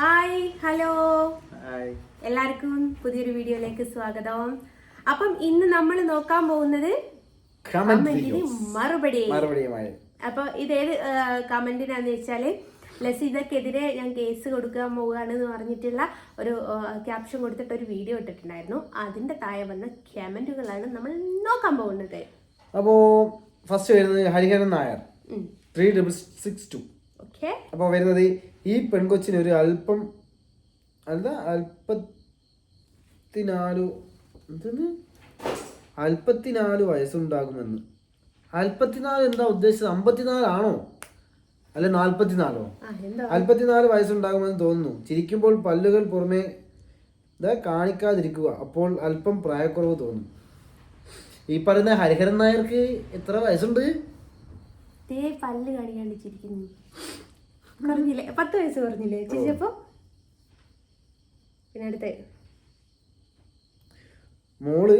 Hi hello hi. എല്ലാവർക്കും പുതിയൊരു വീഡിയോയിലേക്ക് സ്വാഗതം. അപ്പം ഇന്ന് നമ്മൾ നോക്കാൻ പോകുന്നത് കമന്റിന് മറുപടിയുമായി. അപ്പൊ ഇതേത് കമന്റിനാന്ന് വെച്ചാല് ലസീദക്കെതിരെ ഞാൻ കേസ് കൊടുക്കാൻ പോവുകയാണെന്ന് പറഞ്ഞിട്ടുള്ള ഒരു ക്യാപ്ഷൻ കൊടുത്തിട്ട് ഒരു വീഡിയോ ഇട്ടിട്ടുണ്ടായിരുന്നു. അതിന്റെ താഴെ വന്ന കമന്റുകളാണ് നമ്മൾ നോക്കാൻ പോകുന്നത്. അപ്പോ ഫസ്റ്റ് വരുന്നത് ഹരിഹരൻ നായർ 3662. ഓക്കെ. അപ്പോൾ വരുന്നത് ഈ പെൺകൊച്ചിന് ഒരു അല്പത്തിനാല് വയസ്സുണ്ടാകുമെന്ന്. 44 എന്താ ഉദ്ദേശിച്ചത്? 54 ആണോ അല്ലെ 44? 44 വയസ്സുണ്ടാകുമെന്ന് തോന്നുന്നു. ചിരിക്കുമ്പോൾ പല്ലുകൾ പുറമെ കാണിക്കാതിരിക്കുക, അപ്പോൾ അല്പം പ്രായക്കുറവ് തോന്നും. ഈ പറയുന്ന ഹരിഹരൻ നായർക്ക് എത്ര വയസ്സുണ്ട്? പല്ല് കാണിക്കാണ്ട് ചിരിക്കുന്നു. പറഞ്ഞില്ലേ 10 വയസ്സ് പറഞ്ഞില്ലേ ചേച്ചിയപ്പോ? പിന്നെ അടുത്ത മോള്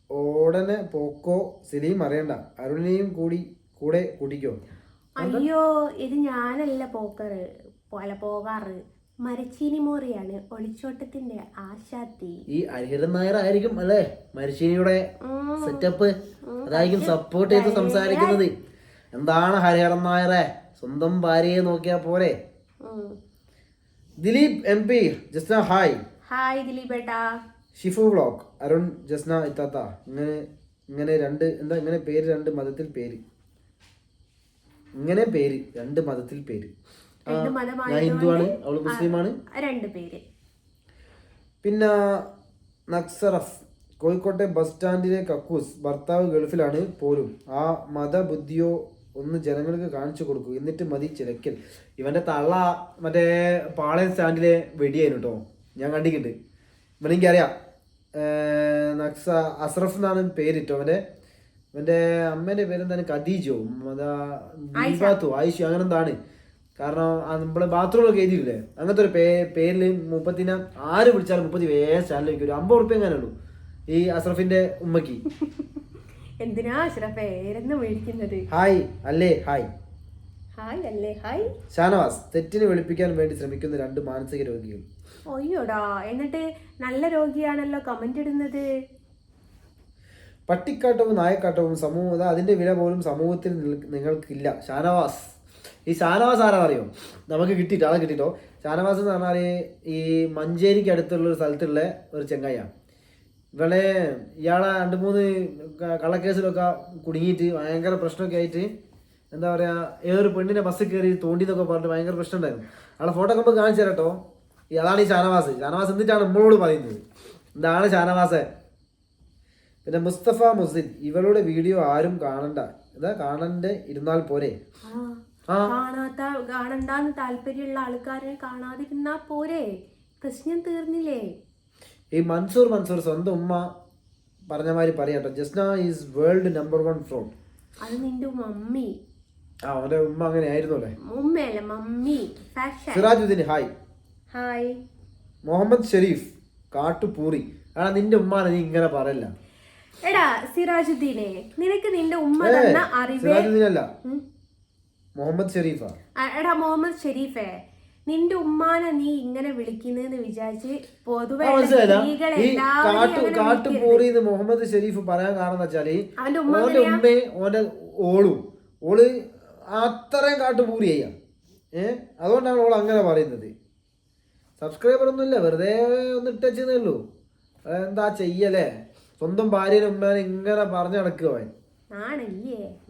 ഓടനെ പോക്കോ. സലീം അറിയണ്ട, അരുണിനെയും കൂടെ കൂട്ടിക്കോ. അയ്യോ, ഇത് ഞാനല്ല പോകാറ്, മരച്ചീനി മോറിയാണ്, ഒളിച്ചോട്ടത്തിന്റെ ആശാത്തി. ഈ ഹരിഹരൻ നായർ ആയിരിക്കും അല്ലേ മരച്ചീനിയുടെ സെറ്റപ്പ്. അതായിരിക്കും സപ്പോർട്ട് ചെയ്ത് സംസാരിക്കുന്നത്. എന്താണ് ഹരിഹരൻ നായരെ, സ്വന്തം ഭാര്യയെ നോക്കിയാ പോരെ. Dileep MP Jasna hi. Hi Dileep ഏട്ടാ. ഷിഫു വ്ളോഗ് അരുൺ ജസ്ന ഇത്താത്ത. ഇങ്ങനെ ഇങ്ങനെ പേര് രണ്ട് മതത്തിൽ പേര്. ഞാൻ ഹിന്ദുവാണ്, അവള് മുസ്ലിമാണ്. 2 പേര്. പിന്നെ നക്സറഫ് കോഴിക്കോട്ടെ ബസ് സ്റ്റാൻഡിലെ കക്കൂസ്. ഭർത്താവ് ഗൾഫിലാണ് പോലും ആ മതബുദ്ധിയോ ഒന്ന് ജനങ്ങൾക്ക് കാണിച്ചു കൊടുക്കൂ, എന്നിട്ട് മതി ചിലക്കൽ. ഇവന്റെ തള്ള മറ്റേ പാളയം സ്റ്റാൻഡിലെ വെടിയായിരുന്നു കേട്ടോ, ഞാൻ കണ്ടിട്ടുണ്ട്. ഇവനെനിക്ക് അറിയാം. അസ്രഫ് എന്നാണ് പേരിട്ടോ. ഇവന്റെ അമ്മേന്റെ പേരെന്താണ്? ഖദീജോ ദീപാത്തോ ആയിഷു അങ്ങനെ എന്താണ്. കാരണം നമ്മളെ ബാത്റൂമിലൊക്കെ എഴുതിയില്ലേ, അങ്ങനത്തെ ഒരു പേരില് മുപ്പത്തിനെ ആര് വിളിച്ചാലും 30 വേഗം സ്റ്റാൻഡിൽ വയ്ക്കും. ഒരു 50 ഉറുപ്പ്യ എങ്ങനെ ഉള്ളൂ ഈ അസ്രഫിന്റെ ഉമ്മക്ക്. എന്തിനാ അഷ്റഫേ പേരെന്ന് വിളിക്കുന്നത്? ഹായ് അല്ലേ ഹായ്. ഹായ് അല്ലേ ഹായ്. ഷാനവാസ് തെറ്റിന് വെളുപ്പിക്കാൻ വേണ്ടി ശ്രമിക്കുന്ന 2 മാനസിക രോഗികൾ. ഒയ്യോടാ, എന്നിട്ട് നല്ല രോഗിയാണല്ലോ കമന്റ് ഇടുന്നത്. പട്ടിക്കാട്ടവും നായക്കാട്ടവും അതിന്റെ വില പോലും സമൂഹത്തിൽ നിങ്ങൾക്കില്ല. ഷാനവാസ്. ഈ ഷാനവാസ് ആരാന്നറിയോ? നമുക്ക് ആളെ കിട്ടിട്ടോ. ഷാനവാസ് എന്ന് പറഞ്ഞാൽ ഈ മഞ്ചേരിക്ക് അടുത്തുള്ള ഒരു സ്ഥലത്തുള്ള ഒരു ചെങ്ങായിയാണ്. ഇയാളെ 2-3 കള്ളക്കേസിലൊക്കെ കുടുങ്ങിയിട്ട് ഭയങ്കര പ്രശ്നമൊക്കെ ആയിട്ട് എന്താ പറയുക, ഏതൊരു പെണ്ണിനെ ബസ്സിൽ കയറി തോണ്ടിന്നൊക്കെ പറഞ്ഞിട്ട് ഭയങ്കര പ്രശ്നം ഉണ്ടായിരുന്നു. ആളെ ഫോട്ടോ ഒക്കെ കാണിച്ചു തരാം കേട്ടോ. അതാണ് ഈ ഷാനവാസ്. എന്നിട്ടാണ് നമ്മളോട് പറയുന്നത് എന്താണ് ഷാനവാസ്. പിന്നെ മുസ്തഫ മുസിദ്, ഇവളുടെ വീഡിയോ ആരും കാണണ്ടേ ഇരുന്നാൽ പോരെ. കാണണ്ടാന്ന് താല്പര്യമുള്ള ആൾക്കാരെ കാണാതിരുന്നാ പോരെ, പ്രശ്നം തീർന്നില്ലേ. ഈ മൻസൂർ സ്വന്തം ഉമ്മ പറഞ്ഞ മാതിരി പറയാട്ടോ. Jasna is world number 1 fraud. അത് നിന്റെ മമ്മി. അവന്റെ ഉമ്മ അങ്ങനെ ആയിരുന്നു അല്ലേ? ഉമ്മയല്ല mummy. Sirajuddin hi. Hi. Muhammad Sherif Kattupoori. നിന്റെ ഉമ്മാനെ നീ ഇങ്ങനെ പറയല്ല. എടാ സിറാജുദ്ദീനെ, നിനക്ക് നിന്റെ ഉമ്മ തന്ന അറിവ്. സിറാജുദ്ദീനല്ല, മുഹമ്മദ് ഷെരീഫാ. എടാ മുഹമ്മദ് ഷെരീഫേ, നിന്റെ ഉമ്മാനെ നീ ഇങ്ങനെ വിളിക്കുന്നെന്ന് വിചാരിച്ച് പൊതുവെ കാട്ടുപൂറിന്ന് മുഹമ്മദ് ഷെരീഫ് പറയാൻ കാരണം വെച്ചാല് ഓന്റെ ഉമ്മയും ഓന്റെ ഓള് അത്രയും കാട്ടുപൂരി ചെയ്യാം. അതുകൊണ്ടാണ് ഓൾ അങ്ങനെ പറയുന്നത്. സബ്സ്ക്രൈബർ ഒന്നുമില്ല, വെറുതെ ഒന്ന് ഇട്ടേ ഉള്ളൂ. എന്താ ചെയ്യലേ, സ്വന്തം ഭാര്യയുടെ ഉമ്മേനെ ഇങ്ങനെ പറഞ്ഞു നടക്കുക.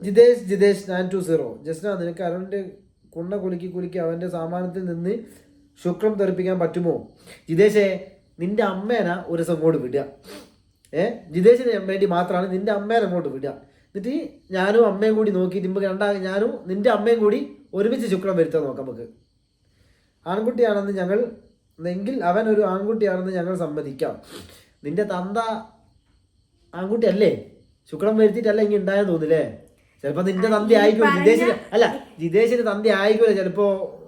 ജിതേഷ് 920. ജസ്ന, നിനക്ക് അരുണിന്റെ കുണ്ണ കുലുക്കി അവന്റെ സാമാനത്തിൽ നിന്ന് ശുക്രം തെറിപ്പിക്കാൻ പറ്റുമോ? ജിതേഷേ, നിന്റെ അമ്മേനെ ഒരു ദിവസം അങ്ങോട്ട് വിടുക. ജിതേഷിന് വേണ്ടി മാത്രമാണ് നിന്റെ അമ്മേനെ അങ്ങോട്ട് വിടുക. എന്നിട്ട് ഞാനും അമ്മയും കൂടി നോക്കിയിട്ട് ഞാനും നിന്റെ അമ്മയും കൂടി ഒരുമിച്ച് ശുക്രം വരുത്താൻ നോക്കാം. നമുക്ക് ആൺകുട്ടിയാണെങ്കിൽ അവൻ ഒരു ആൺകുട്ടിയാണെന്ന് ഞങ്ങൾ സമ്മതിക്കാം. നിന്റെ തന്ത ആൺകുട്ടി അല്ലേ, ശുക്രം വരുത്തിയിട്ടല്ല ഇങ്ങനെ ഉണ്ടായെന്ന് തോന്നില്ലേ? ചിലപ്പോ നിന്റെ തന്തി ആയിക്കൂല ജിതേഷിന് തന്തി ആയിക്കൂല. ചിലപ്പോ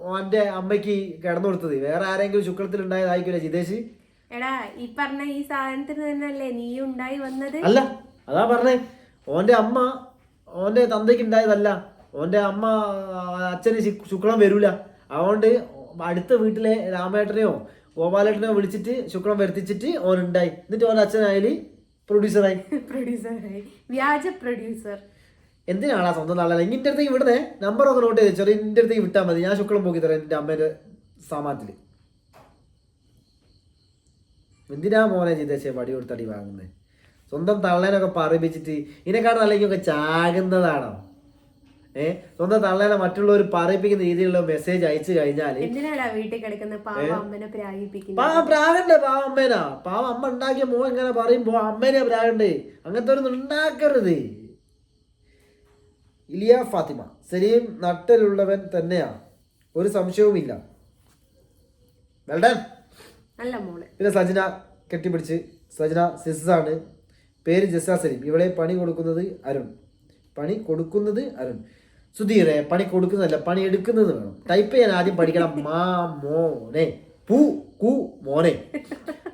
അവന്റെ അമ്മയ്ക്ക് കിടന്നു കൊടുത്തത് വേറെ ആരെങ്കിലും ശുക്രത്തിൽ ഉണ്ടായതായിക്കൂല ജിതേഷ്. എടാ ഈ പറഞ്ഞ ഈ സാധനത്തിന് തന്നെയല്ലേ നീ ഉണ്ടായി വന്നത്? അല്ല, അതാ പറഞ്ഞേ. ഓന്റെ അമ്മ ഓന്റെ തന്തയ്ക്ക് ഉണ്ടായതല്ല. ഓന്റെ അമ്മ അച്ഛന് ശുക്രം വരൂല. അതുകൊണ്ട് അടുത്ത വീട്ടിലെ രാമേട്ടനെയോ ഗോപാലേട്ടനെയോ വിളിച്ചിട്ട് ശുക്രം വരുത്തിച്ചിട്ട് ഓനുണ്ടായി. എന്നിട്ട് ഓൻ അച്ഛനായാല് പ്രൊഡ്യൂസറായി. വ്യാജ പ്രൊഡ്യൂസർ. എന്തിനാണാ സ്വന്തം നാളെ ഇന്റെ അടുത്തേക്ക് വിടുന്നേ? നമ്പറൊക്കെ നോട്ട് ചെയ്ത് ചെറിയ എന്റെ അടുത്തേക്ക് വിട്ടാൽ മതി, ഞാൻ ശുക്രം പോക്കി തരാം എന്റെ അമ്മേന്റെ സാമാനത്തില്. എന്തിനാ മോനെ ചെയ്തേ വടി കൊടുത്തടി വാങ്ങുന്നേ? സ്വന്തം തള്ളേനൊക്കെ പറയിപ്പിച്ചിട്ട് ഇതിനെക്കാളും നല്ലതൊക്കെ ചാകുന്നതാണോ? സ്വന്തം തള്ളേനെ മറ്റുള്ളവർ പറയിപ്പിക്കുന്ന രീതിയിലുള്ള മെസ്സേജ് അയച്ചു കഴിഞ്ഞാല് പ്രാഗണ്ടേ? പാവ അമ്മേനാ, പാവ അമ്മ ഉണ്ടാക്കിയ മോ ഇങ്ങനെ പറയുമ്പോ അമ്മേനെ പ്രാഗണ്ടേ? അങ്ങനത്തെ ഒരു ഉണ്ടാക്കരുത്. ഇലിയ ഫാത്തിമ സലീം നട്ടലുള്ളവൻ തന്നെയാ, ഒരു സംശയവുമില്ല. പിന്നെ സജന കെട്ടിപ്പിടിച്ച്, സജന സിസാണ് പേര്, ജസ സലീം. ഇവിടെ പണി കൊടുക്കുന്നത് അരുൺ. സുധീറെ പണി കൊടുക്കുന്നതല്ല, പണി എടുക്കുന്നത് വേണം. ടൈപ്പ് ചെയ്യാൻ ആദ്യം പഠിക്കണം. മാ മോനെ പൂ കൂ മോനെ.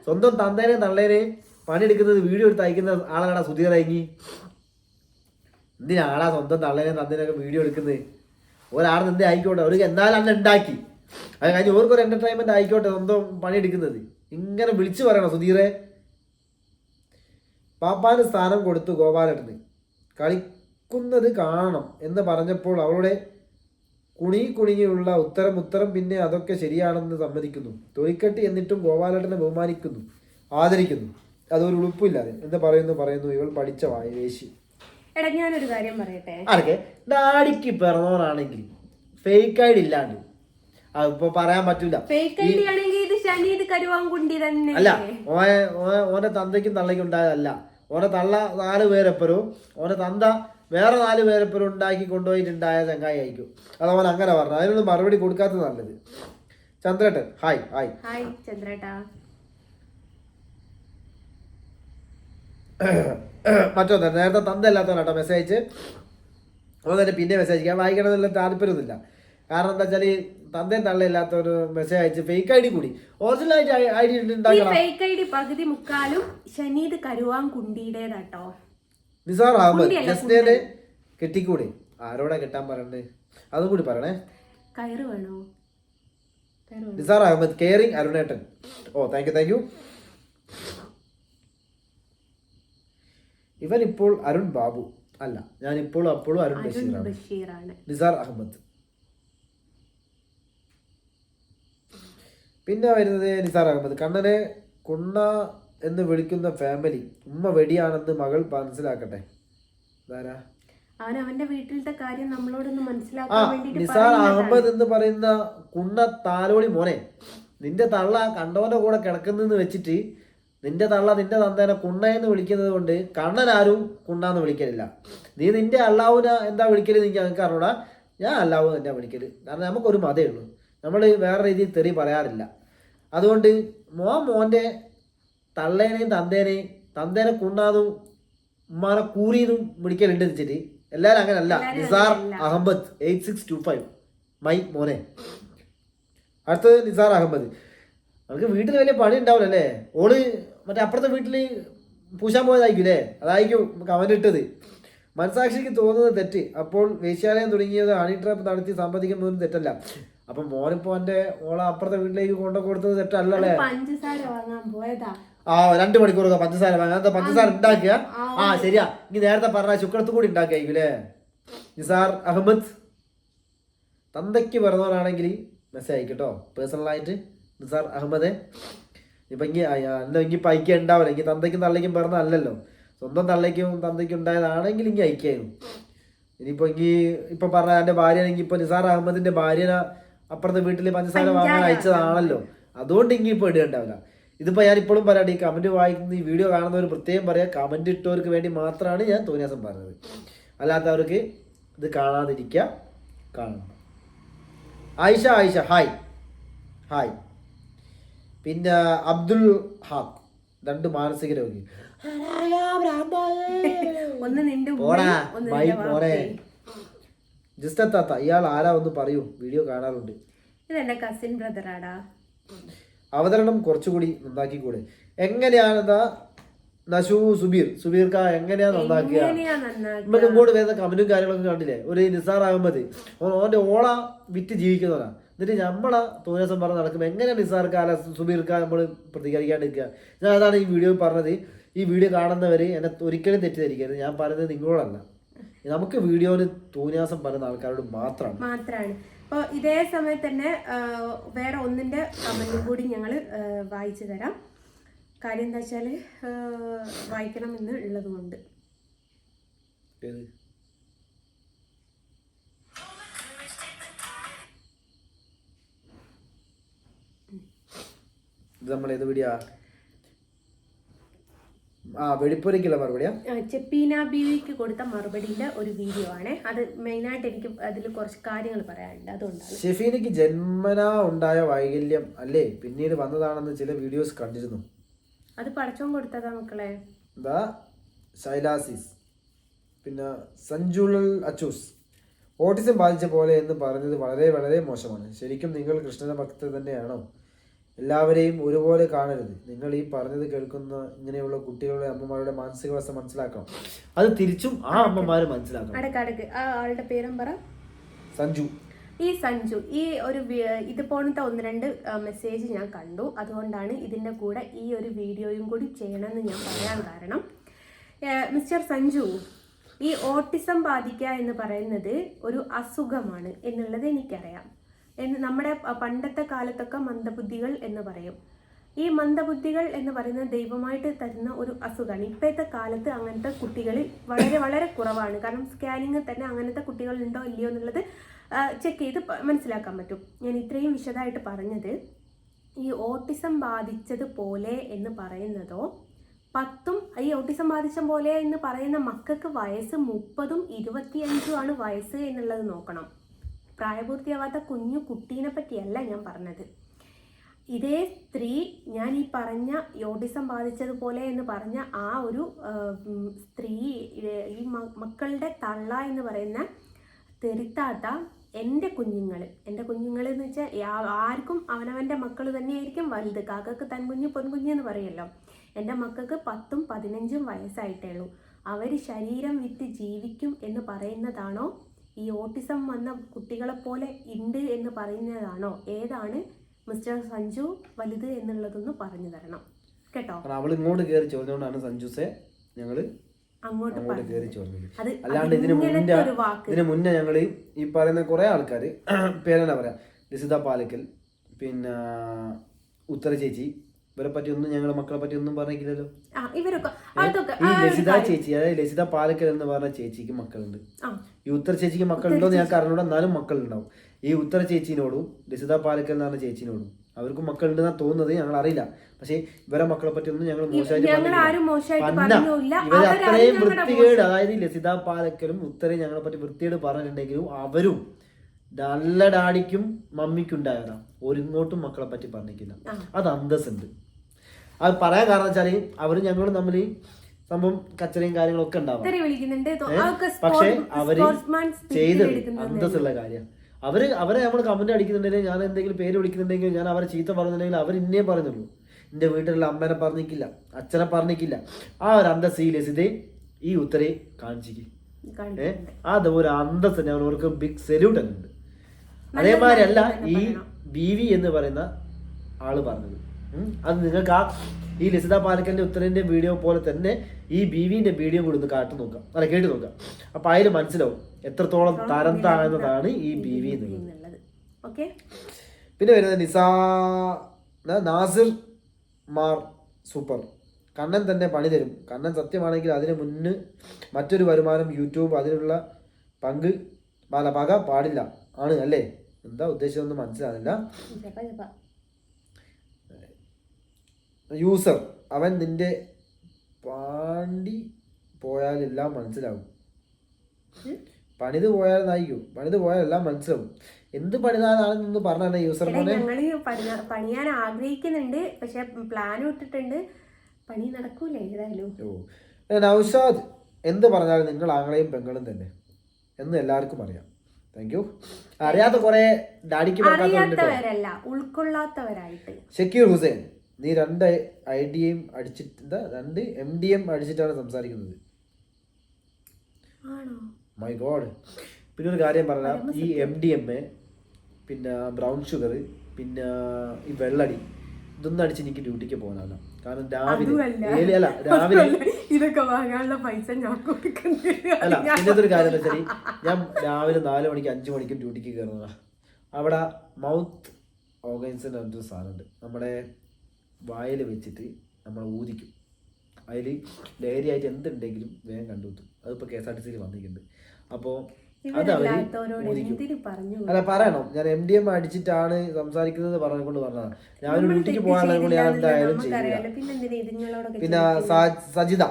സ്വന്തം തന്തേനെ തള്ളേനെ പണിയെടുക്കുന്നത് വീഡിയോ എടുത്ത് അയക്കുന്ന ആളാടാ സുധീറങ്ങി. എന്തിനാടാ സ്വന്തം തള്ളേനെ തന്തേനൊക്കെ വീഡിയോ എടുക്കുന്നത്? ഒരാളെ എന്തേ ആയിക്കോട്ടെ, അവർക്ക് എന്തായാലും അന്ന് ഉണ്ടാക്കി, അത് കഴിഞ്ഞ് ഓർക്കൊരു എന്റർടൈൻമെന്റ് ആയിക്കോട്ടെ. സ്വന്തം പണിയെടുക്കുന്നത് ഇങ്ങനെ വിളിച്ചു പറയണം സുധീറെ. പാപ്പാന് സ്ഥാനം കൊടുത്തു ഗോപാലേട്ടന്, കളിക്കുന്നത് കാണണം എന്ന് പറഞ്ഞപ്പോൾ അവളുടെ കുണിയുള്ള ഉത്തരം പിന്നെ അതൊക്കെ ശരിയാണെന്ന് സമ്മതിക്കുന്നു. തൊലിക്കെട്ടി എന്നിട്ടും ഗോപാലേട്ടനെ ബഹുമാനിക്കുന്നു, ആദരിക്കുന്നു. അതൊരു ഉളുപ്പില്ലാതെ എന്ന് പറയുന്നു ഇവൾ പഠിച്ച വേശി. എടാ ഞാനൊരു കാര്യം പറയട്ടെ. ആരൊക്കെ ഡാഡിക്ക് പിറന്നവരാണെങ്കിൽ ഫേക്ക് ഐഡി ഇല്ലാണ്ട് അതിപ്പോ പറയാൻ പറ്റൂല. അല്ല, ഓന്റെ തന്തയ്ക്കും തള്ളയ്ക്കും ഉണ്ടായതല്ല. ഓന്റെ തള്ള 4 പേരെപ്പരും ഓന്റെ തന്ത വേറെ 4 പേരെപ്പരും ഉണ്ടാക്കി കൊണ്ടുപോയിട്ടുണ്ടായ ചങ്ങായി ആയിരിക്കും. അത് അവൻ അങ്ങനെ പറഞ്ഞു. അതിനൊന്നും മറുപടി കൊടുക്കാത്തത് നല്ലത്. ചന്ദ്രേട്ടൻ ഹായ്. ഹായ് ചന്ദ്രേട്ടാ. മറ്റൊന്ന് നേരത്തെ തന്ത അല്ലാത്തവനാട്ടോ മെസ്സേജ് അയച്ച്. അവൻ തന്നെ പിന്നെ മെസ്സേജ് അയക്കാൻ വായിക്കണമെന്നുള്ള താല്പര്യമൊന്നുമില്ല. കാരണം എന്താ വെച്ചാൽ തന്തയും തള്ളയില്ലാത്ത ഒരു മെസ്സേജ് അയച്ച് ഫേക്ക് ഐ ഡി കൂടി original I D fake I D പകുതി മുക്കാലും ഷനീദ് കരുവാൻകുണ്ടിയുടേതാട്ടോ. നിസാർ അഹമ്മദ് ജസ്നേനെ കെട്ടിക്കൂടി. ആരോടെ കെട്ടാൻ പറയണ്ടേ? അതും കൂടി പറയണേ. കയറ് വേണോ? നിസാർ അഹമ്മദ് കെയറിംഗ് അരുണേട്ടൻ. ഓ താങ്ക് യു. ഇവൻ ഇപ്പോൾ അരുൺ ബാബു അല്ല, ഞാൻ ഇപ്പോഴും അപ്പോഴും അരുൺ ബഷീറാണ്. നിസാർ അഹമ്മദ്. പിന്നെ വരുന്നത് നിസാർ അഹമ്മദ്. കണ്ണനെ കുണ്ണ എന്ന് വിളിക്കുന്ന ഫാമിലി ഉമ്മ വെടിയാണെന്ന് മകൾ മനസ്സിലാക്കട്ടെ. അവന്റെ വീട്ടിലത്തെ കാര്യം നമ്മളോടൊന്ന് മനസ്സിലാക്കാൻ നിസാർ അഹമ്മദ് എന്ന് പറയുന്ന കുണ്ണ താലോളി മോനെ, നിന്റെ തള്ള കണ്ടോന്റെ കൂടെ കിടക്കുന്നെന്ന് വെച്ചിട്ട് നിന്റെ തള്ള നിന്റെ തന്തേനെ കുണ്ണയെന്ന് വിളിക്കുന്നത് കൊണ്ട് കണ്ണനാരും കുണ്ണാന്ന് വിളിക്കലില്ല. നീ നിന്റെ അള്ളാവുന എന്താ വിളിക്കല് എനിക്ക് ഞങ്ങൾക്ക് അറിഞ്ഞൂടാ. ഞാൻ അള്ളാവു തന്നെ വിളിക്കല്. കാരണം നമുക്കൊരു മതേ ഉള്ളൂ, നമ്മൾ വേറെ രീതിയിൽ തെറി പറയാറില്ല. അതുകൊണ്ട് മോൻ്റെ തള്ളേനെയും തന്തേനെ കുണ്ണാന്നും ഉമ്മാനെ കൂറിയെന്നും വിളിക്കലുണ്ട് വെച്ചിട്ട് എല്ലാവരും അങ്ങനല്ല. നിസാർ അഹമ്മദ് 8625 മൈ മോനെ. അടുത്തത് നിസാർ അഹമ്മദ്. നമുക്ക് വീട്ടിൽ വലിയ പണി ഉണ്ടാവില്ലല്ലേ? ഓള് മറ്റേ അപ്പുറത്തെ വീട്ടിൽ പൂശാൻ പോയതായിരിക്കും അതായിരിക്കും കമന്റ് ഇട്ടത്. മനസാക്ഷിക്ക് തോന്നുന്നത് തെറ്റ്. അപ്പോൾ വേശ്യാലയം തുടങ്ങിയത് ഹണി ട്രാപ്പ് നടത്തി സമ്പാദിക്കുന്നതും തെറ്റല്ല. അപ്പൊ മോനിപ്പോ എന്റെ ഓളെ അപ്പുറത്തെ വീട്ടിലേക്ക് കൊണ്ടു കൊടുത്തത് തെറ്റല്ലേ? 2 മണിക്കൂറൊക്കെ പഞ്ചസാര വാങ്ങാൻ. പഞ്ചസാര ഉണ്ടാക്കിയ ശരിയാ. ഇനി നേരത്തെ പറഞ്ഞ ശുക്രത്ത് കൂടി ഉണ്ടാക്കിയായിരിക്കും. നിസാർ അഹമ്മദ് തന്തയ്ക്ക് പിറന്നവരാണെങ്കിൽ മെസ്സേജ് അയക്കട്ടോ പേഴ്സണലായിട്ട്. നിസാർ അഹമ്മദ് ഇപ്പൊ ഇനിയിപ്പോൾ അയക്കുക ഉണ്ടാവില്ല. ഇനി തന്തയ്ക്കും തള്ളയ്ക്കും പിറന്നല്ലോ, സ്വന്തം തള്ളയ്ക്കും തന്തയ്ക്കും ഉണ്ടായതാണെങ്കിൽ ഇനി അയക്കായിരുന്നു. ഇനിയിപ്പോ ഇപ്പൊ പറഞ്ഞ എന്റെ ഭാര്യയാണെങ്കിൽ ഇപ്പൊ നിസാർ അഹമ്മദിന്റെ ഭാര്യനെ അപ്പുറത്തെ വീട്ടിൽ പഞ്ചസാര വാങ്ങാൻ അയച്ചതാണല്ലോ, അതുകൊണ്ട് ഇനിയിപ്പോൾ ഇടുകയുണ്ടാവില്ല. ഇതിപ്പോൾ ഞാൻ ഇപ്പോഴും പറയാം, ഈ കമന്റ് വായിക്കുന്ന ഈ വീഡിയോ കാണുന്നവർ പ്രത്യേകം പറയാം, കമന്റ് ഇട്ടവർക്ക് വേണ്ടി മാത്രമാണ് ഞാൻ തോന്നിയാസം പറഞ്ഞത്. അല്ലാത്തവർക്ക് ഇത് കാണാതിരിക്കുക, കാണണം. ആയിഷ ഹായ്. പിന്നെ അബ്ദുൽ ഹാഖ് 2 മാനസിക രോഗി. ജിസ്റ്റത്താത്ത ഇയാൾ ആരാ ഒന്ന് പറയൂ, വീഡിയോ കാണാറുണ്ട്. ഇതെന്റെ കസിൻ ബ്രദറാടാ. അവതരണം കുറച്ചുകൂടി നന്നാക്കിക്കൂടെ? എങ്ങനെയാണെന്നാ നശു സുബീർക്ക എങ്ങനെയാ നന്നാക്കുക? നമുക്ക് ഇങ്ങോട്ട് വരുന്ന കമന്റും കാര്യങ്ങളൊക്കെ കണ്ടില്ലേ? ഒരു നിസാർ അഹമ്മദ് ഓന്റെ ഓള വിറ്റ് ജീവിക്കുന്നവരാ. എന്നിട്ട് നമ്മളെ തോന്നിയാസം പറഞ്ഞ് നടക്കുമ്പോൾ എങ്ങനെ നിസാർക്ക് അല്ല സുബീർക്ക് നമ്മൾ പ്രതികരിക്കാണ്ടിരിക്കുക. ഞാൻ അതാണ് ഈ വീഡിയോ പറഞ്ഞത്. ഈ വീഡിയോ കാണുന്നവർ എന്നെ ഒരിക്കലും തെറ്റിദ്ധരിക്കരുത്. ഞാൻ പറയുന്നത് നിങ്ങളോടല്ല, നമുക്ക് വീഡിയോയിൽ തോന്നിയാസം പറയുന്ന ആൾക്കാരോട് മാത്രമാണ്. അപ്പോൾ ഇതേ സമയത്ത് തന്നെ വേറെ ഒന്നിൻ്റെ കമൻറ്റും കൂടി ഞങ്ങൾ വായിച്ചു തരാം. കാര്യം എന്താ വെച്ചാൽ വായിക്കണമെന്ന് ഉള്ളത് കൊണ്ട്. നമ്മളേത് വീഡിയോ വെടിപ്പുരയ്ക്കുള്ള മറുപടിയാ. ചെപ്പീന ബീവിക്ക് കൊടുത്ത മറുപടിയുടെ ഒരു വീഡിയോ ആണ് അത്. മെയിനായിട്ട് എനിക്ക് അതിൽ കുറച്ച് കാര്യങ്ങൾ പറയാനുണ്ട്, അതുകൊണ്ടാണ്. ഷെഫീനയ്ക്ക് ജന്മനാ ഉണ്ടായ വൈകല്യം അല്ലേ പിന്നീട് വന്നതാണെന്ന് ചില വീഡിയോസ് കണ്ടിരുന്നു. അത് പടച്ചോൻ കൊടുത്തതാ മക്കളെ. ശൈലാസിസ് പിന്നെ സഞ്ജുലൽ അച്ചൂസ് ഓട്ടിസം ബാധിച്ച പോലെ എന്ന് പറഞ്ഞത് വളരെ വളരെ മോശമാണ്. ശരിക്കും നിങ്ങൾ കൃഷ്ണന ഭക്തർ തന്നെയാണോ? എല്ലാവരെയും ഒരുപോലെ കാണരുത്. നിങ്ങൾ ഈ പറഞ്ഞത് കേൾക്കുന്ന ഇങ്ങനെയുള്ള കുട്ടികളുടെ അമ്മമാരുടെ മാനസികാവസ്ഥ മനസ്സിലാക്കണം. അത് തിരിച്ചും ആ അമ്മമാര് മനസ്സിലാക്കണം. ആ ആളുടെ പേരും പറ. സഞ്ജു. ഈ ഒരു ഇതുപോലത്തെ 1-2 മെസ്സേജ് ഞാൻ കണ്ടു. അതുകൊണ്ടാണ് ഇതിൻ്റെ കൂടെ ഈ ഒരു വീഡിയോയും കൂടി ചെയ്യണമെന്ന് ഞാൻ പറയാൻ കാരണം. മിസ്റ്റർ സഞ്ജു, ഈ ഓട്ടിസം ബാധിക്കുക എന്ന് പറയുന്നത് ഒരു അസുഖമാണ് എന്നുള്ളത് എനിക്കറിയാം. നമ്മുടെ പണ്ടത്തെ കാലത്തൊക്കെ മന്ദബുദ്ധികൾ എന്ന് പറയും. ഈ മന്ദബുദ്ധികൾ എന്ന് പറയുന്നത് ദൈവമായിട്ട് തരുന്ന ഒരു അസുഖമാണ്. ഇപ്പോഴത്തെ കാലത്ത് അങ്ങനത്തെ കുട്ടികൾ വളരെ വളരെ കുറവാണ്. കാരണം സ്കാനിങ് തന്നെ അങ്ങനത്തെ കുട്ടികൾ ഉണ്ടോ ഇല്ലയോ എന്നുള്ളത് ചെക്ക് ചെയ്ത് മനസ്സിലാക്കാൻ പറ്റും. ഞാൻ ഇത്രയും വിശദമായിട്ട് പറഞ്ഞത് ഈ ഓട്ടിസം ബാധിച്ചതുപോലെ എന്ന് പറയുന്നതോ 10 ഈ ഓട്ടിസം ബാധിച്ച പോലെ എന്ന് പറയുന്ന മക്കൾക്ക് വയസ്സ് 30ഉം 25ഉം ആണ് വയസ്സ് എന്നുള്ളത് നോക്കണം. പ്രായപൂർത്തിയാവാത്ത കുഞ്ഞു കുട്ടീനെ പറ്റിയല്ല ഞാൻ പറഞ്ഞത്. ഇതേ സ്ത്രീ ഞാൻ ഈ പറഞ്ഞ ഓട്ടിസം ബാധിച്ചതുപോലെ എന്ന് പറഞ്ഞ ആ ഒരു സ്ത്രീ ഈ മക്കളുടെ തള്ള എന്ന് പറയുന്ന തെറിത്താത്ത എൻ്റെ കുഞ്ഞുങ്ങൾ എന്ന് വെച്ചാൽ ആർക്കും അവനവൻ്റെ മക്കൾ തന്നെയായിരിക്കും വലുത്. കാക്കക്ക് തൻകുഞ്ഞ് പൊൻകുഞ്ഞ് എന്ന് പറയുമല്ലോ. എൻ്റെ മക്കൾക്ക് 10ഉം 15ഉം വയസ്സായിട്ടേ ഉള്ളൂ. അവർ ശരീരം വിറ്റ് ജീവിക്കും എന്ന് പറയുന്നതാണോ ഈ ഓട്ടിസം വന്ന കുട്ടികളെപ്പോലെ ഉണ്ട് എന്ന് പറയുന്നതാണോ? ഏതാണ് മിസ്റ്റർ സഞ്ജു വലുത് എന്നുള്ളതൊന്ന് പറഞ്ഞു തരണം കേട്ടോ. അവൾ ഇങ്ങോട്ട് കയറി ചോദിച്ചുകൊണ്ടാണ് സഞ്ജുസെ ഞങ്ങള് അങ്ങോട്ട് കയറി ചോദിച്ചത്. അല്ലാണ്ട് ഇതിന് മുന്നേ ഞങ്ങൾ ഈ പറയുന്ന കുറെ ആൾക്കാര് പേരെന്നാ പറയാ, ലസിത പാലക്കൽ, പിന്നെ ഉത്തര ചേച്ചി, ഇവരെ പറ്റി ഒന്നും ഞങ്ങളെ മക്കളെ പറ്റി ഒന്നും പറഞ്ഞില്ലല്ലോ. ഈ ലസിത ചേച്ചി, അതായത് ലസിത പാലക്കൽ എന്ന് പറഞ്ഞ ചേച്ചിക്ക് മക്കളുണ്ട്. ഈ ഉത്തര ചേച്ചിക്ക് മക്കളുണ്ടോ എന്ന് ഞങ്ങൾക്ക് അറിഞ്ഞൂടാ, എന്നാലും മക്കളുണ്ടാവും. ഈ ഉത്തര ചേച്ചിനോടും ലസിത പാലക്കൽ എന്ന് പറഞ്ഞ ചേച്ചിനോടും അവർക്കും മക്കളുണ്ടെന്നാ തോന്നുന്നത്, ഞങ്ങൾ അറിയില്ല. പക്ഷെ ഇവരെ മക്കളെ പറ്റി ഒന്നും ഞങ്ങൾ മോശമായിട്ട് ഇവർ അത്രയും വൃത്തികേട്, അതായത് ലസിത പാലക്കലും ഉത്തരയും ഞങ്ങളെ പറ്റി വൃത്തികേട് പറഞ്ഞിട്ടുണ്ടെങ്കിലും അവരും നല്ല ഡാഡിക്കും മമ്മിക്കും ഉണ്ടായതാ. ഒരിങ്ങോട്ടും മക്കളെ പറ്റി പറഞ്ഞിട്ടില്ല. അത് അന്തസ്സുണ്ട്. അത് പറയാൻ കാരണം വെച്ചാല് അവര് ഞങ്ങളും തമ്മിൽ സംഭവം കച്ചറയും കാര്യങ്ങളൊക്കെ ഉണ്ടാവാം. പക്ഷെ അവര് ചെയ്തത് അന്തസ്സുള്ള കാര്യം. അവരെ നമ്മൾ കമന്റ് അടിക്കുന്നുണ്ടെങ്കിൽ, ഞാൻ എന്തെങ്കിലും പേര് വിളിക്കുന്നുണ്ടെങ്കിൽ, ഞാൻ അവരെ ചീത്ത പറഞ്ഞിട്ടുണ്ടെങ്കിൽ അവർ ഇന്നേ പറയുന്നുള്ളൂ. എന്റെ വീട്ടിലുള്ള അമ്മേനെ പറഞ്ഞിക്കില്ല, അച്ഛനെ പറഞ്ഞിക്കില്ല. ആ ഒരു അന്തസ് ഈ ലസിതയെ ഈ ഉത്തരയെ കാണിച്ചിക്ക്. അത് ഒരു അന്തസ്, ഞാൻ അവർക്ക് ബിഗ് സെല്യൂട്ട് ഉണ്ട്. അതേമാതിരിയല്ല ഈ ബീവി എന്ന് പറയുന്ന ആള് പറഞ്ഞത്. അത് നിങ്ങൾക്ക് ആ ഈ ലസിത പാലക്കലിന്റെ ഉത്തരന്റെ വീഡിയോ പോലെ തന്നെ ഈ ബീവിന്റെ വീഡിയോ കൂടി ഒന്ന് കേട്ട് നോക്കാം. അപ്പൊ അതിൽ മനസ്സിലാവും എത്രത്തോളം തരം താഴ്ന്നതാണ് ഈ ബീവി എന്നുള്ളത്. പിന്നെ വരുന്നത് നാസിർ മാർ സൂപ്പർ. കണ്ണൻ തന്നെ പണി തരും. കണ്ണൻ സത്യമാണെങ്കിൽ അതിന് മുന്ന് മറ്റൊരു വരുമാനം യൂട്യൂബ് അതിനുള്ള പക പാടില്ല ആണ് അല്ലേ? എന്താ ഉദ്ദേശിച്ചതൊന്നും മനസ്സിലാകുന്നില്ല. യൂസർ, അവൻ നിന്റെ പാണ്ടി പോയാലെല്ലാം മനസ്സിലാവും. പണിത് പോയാലെല്ലാം മനസ്സിലാവും. എന്ത് പണിതാണെന്നൊന്ന് പറഞ്ഞാണ് യൂസർ. പണിയാൻ ആഗ്രഹിക്കുന്നുണ്ട്, പക്ഷെ പ്ലാൻ ഇട്ടിട്ടുണ്ട്. പണി നടക്കൂലേ ഏതായാലും. നൗഷാദ്, എന്ത് പറഞ്ഞാലും നിങ്ങൾ ആങ്ങളെയും പെങ്ങളും തന്നെ എന്ന് എല്ലാവർക്കും അറിയാം. Thank you. അറിയാത്ത കുറെ ഡാഡിക്ക് ഉൾക്കൊള്ളാത്തവരായിട്ട്. ഷക്കീർ ഹുസൈൻ, നീ 2 IDM അടിച്ചിട്ട് 2 MDM അടിച്ചിട്ടാണ് സംസാരിക്കുന്നത്. My God. പിന്നെ ഒരു കാര്യം പറഞ്ഞാൽ ഈ MDM പിന്നെ ബ്രൗൺ ഷുഗർ, പിന്നെ ഈ വെള്ളടി, ഇതൊന്നും അടിച്ച് എനിക്ക് ഡ്യൂട്ടിക്ക് പോകാനല്ല. കാരണം രാവിലെ ഇതൊക്കെ വാങ്ങാനുള്ള പൈസ ഞാൻ അല്ല. ഇന്നത്തെ ഒരു കാര്യം എന്താ വെച്ചാൽ ഞാൻ രാവിലെ 4 മണിക്ക് 5 മണിക്കും ഡ്യൂട്ടിക്ക് കയറുന്നതാണ്. അവിടെ മൗത്ത് ഓർഗൻസ് ഒരു സാധനമുണ്ട്, നമ്മുടെ വായിൽ വെച്ചിട്ട് നമ്മൾ ഊതിക്കും. അതിൽ ലഹരി ആയിട്ട് എന്തുണ്ടെങ്കിലും വേഗം കണ്ടുകിട്ടും. അതിപ്പോൾ KSRTC വന്നിട്ടുണ്ട്. അപ്പോൾ അത് അവര് അല്ല പറയണം, ഞാൻ MDMA അടിച്ചിട്ടാണ് സംസാരിക്കുന്നത് പറഞ്ഞുകൊണ്ട് പറഞ്ഞതാണ്. ഞാനൊരു ഡ്യൂട്ടിക്ക് പോകാനുള്ളത് കൊണ്ട് ഞാൻ എന്തായാലും ചെയ്യില്ല. പിന്നെ സജിത,